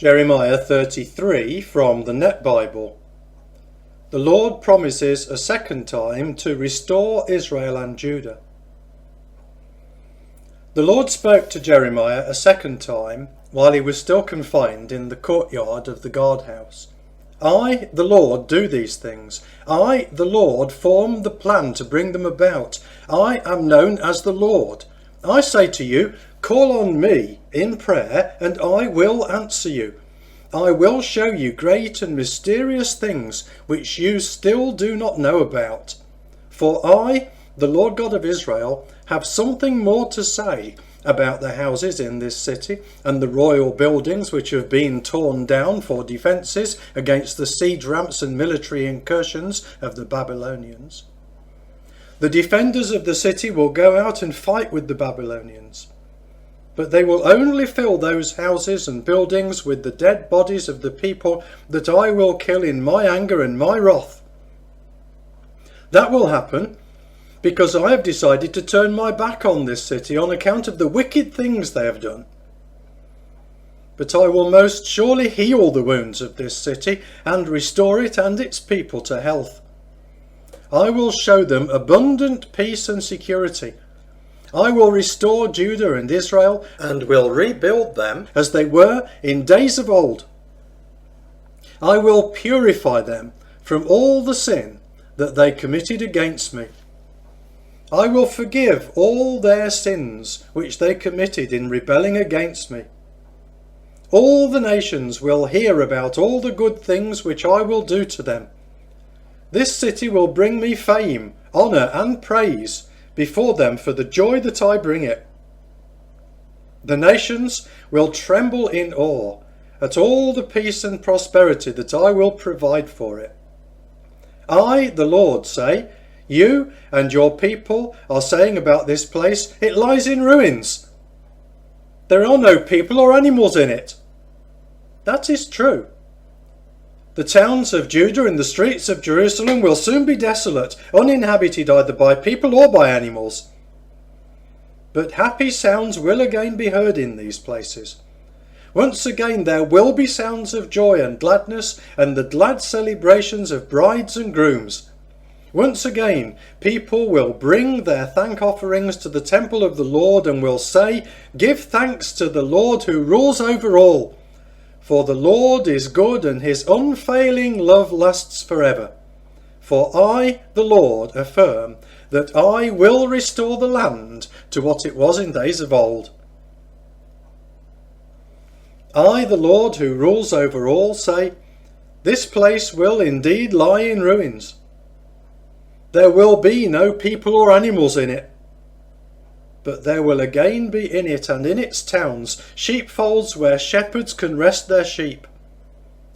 Jeremiah 33 from the Net Bible. The Lord promises a second time to restore Israel and Judah. The Lord spoke to Jeremiah a second time while he was still confined in the courtyard of the guardhouse. I, the Lord, do these things. I, the Lord, form the plan to bring them about. I am known as the Lord. I say to you, call on me in prayer, and I will answer you. I will show you great and mysterious things which you still do not know about. For I, the Lord God of Israel, have something more to say about the houses in this city and the royal buildings which have been torn down for defences against the siege ramps and military incursions of the Babylonians. The defenders of the city will go out and fight with the Babylonians, but they will only fill those houses and buildings with the dead bodies of the people that I will kill in my anger and my wrath. That will happen because I have decided to turn my back on this city on account of the wicked things they have done. But I will most surely heal the wounds of this city and restore it and its people to health. I will show them abundant peace and security. I will restore Judah and Israel and will rebuild them as they were in days of old. I will purify them from all the sin that they committed against me. I will forgive all their sins which they committed in rebelling against me. All the nations will hear about all the good things which I will do to them. This city will bring me fame, honour and praise before them for the joy that I bring it. The nations will tremble in awe at all the peace and prosperity that I will provide for it. I, the Lord, say, you and your people are saying about this place, it lies in ruins. There are no people or animals in it. That is true. The towns of Judah and the streets of Jerusalem will soon be desolate, uninhabited either by people or by animals. But happy sounds will again be heard in these places. Once again there will be sounds of joy and gladness, and the glad celebrations of brides and grooms. Once again people will bring their thank offerings to the temple of the Lord and will say, give thanks to the Lord who rules over all. For the Lord is good and his unfailing love lasts forever. For I, the Lord, affirm that I will restore the land to what it was in days of old. I, the Lord, who rules over all, say, this place will indeed lie in ruins. There will be no people or animals in it. But there will again be in it and in its towns sheepfolds where shepherds can rest their sheep.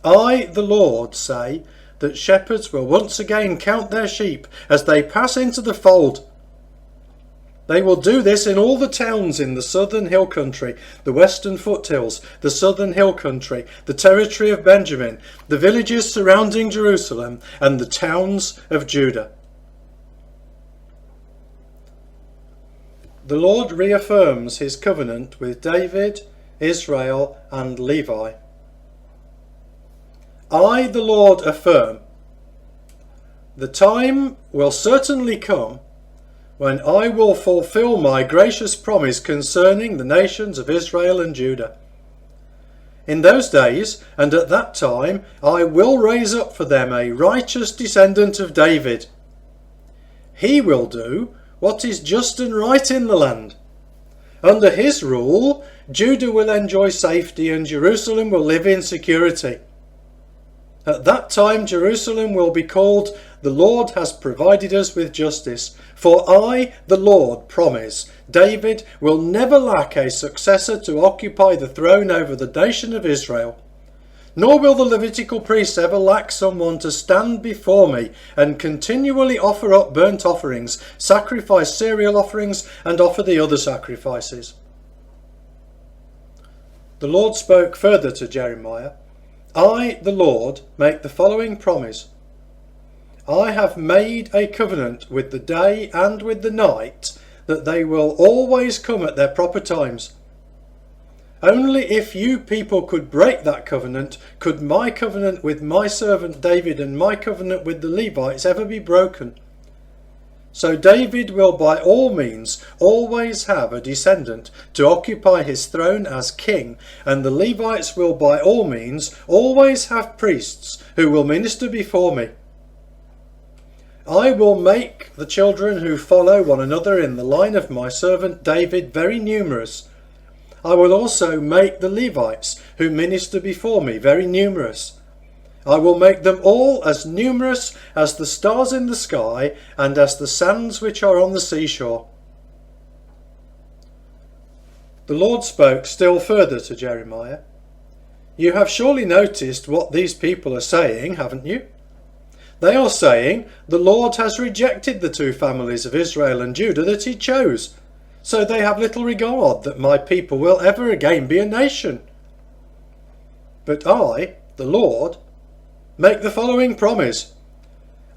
I, the Lord, say that shepherds will once again count their sheep as they pass into the fold. They will do this in all the towns in the southern hill country, the western foothills, the southern hill country, the territory of Benjamin, the villages surrounding Jerusalem, and the towns of Judah. The Lord reaffirms his covenant with David, Israel, and Levi. I, the Lord, affirm, the time will certainly come when I will fulfill my gracious promise concerning the nations of Israel and Judah. In those days and at that time I will raise up for them a righteous descendant of David. He will do what is just and right in the land. Under his rule, Judah will enjoy safety and Jerusalem will live in security. At that time Jerusalem will be called, the Lord has provided us with justice. For I, the Lord, promise, David will never lack a successor to occupy the throne over the nation of Israel. Nor will the Levitical priests ever lack someone to stand before me and continually offer up burnt offerings, sacrifice cereal offerings, and offer the other sacrifices. The Lord spoke further to Jeremiah. I, the Lord, make the following promise. I have made a covenant with the day and with the night, that they will always come at their proper times. Only if you people could break that covenant could my covenant with my servant David and my covenant with the Levites ever be broken. So David will by all means always have a descendant to occupy his throne as king, and the Levites will by all means always have priests who will minister before me. I will make the children who follow one another in the line of my servant David very numerous. I will also make the Levites who minister before me very numerous. I will make them all as numerous as the stars in the sky and as the sands which are on the seashore. The Lord spoke still further to Jeremiah. You have surely noticed what these people are saying, haven't you? They are saying the Lord has rejected the two families of Israel and Judah that he chose, so they have little regard that my people will ever again be a nation. But I, the Lord, make the following promise.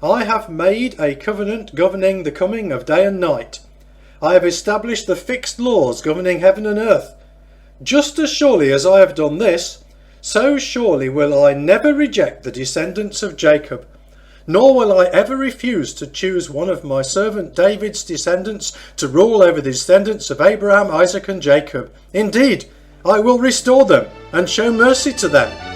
I have made a covenant governing the coming of day and night. I have established the fixed laws governing heaven and earth. Just as surely as I have done this, so surely will I never reject the descendants of Jacob, nor will I ever refuse to choose one of my servant David's descendants to rule over the descendants of Abraham, Isaac and Jacob. Indeed, I will restore them and show mercy to them,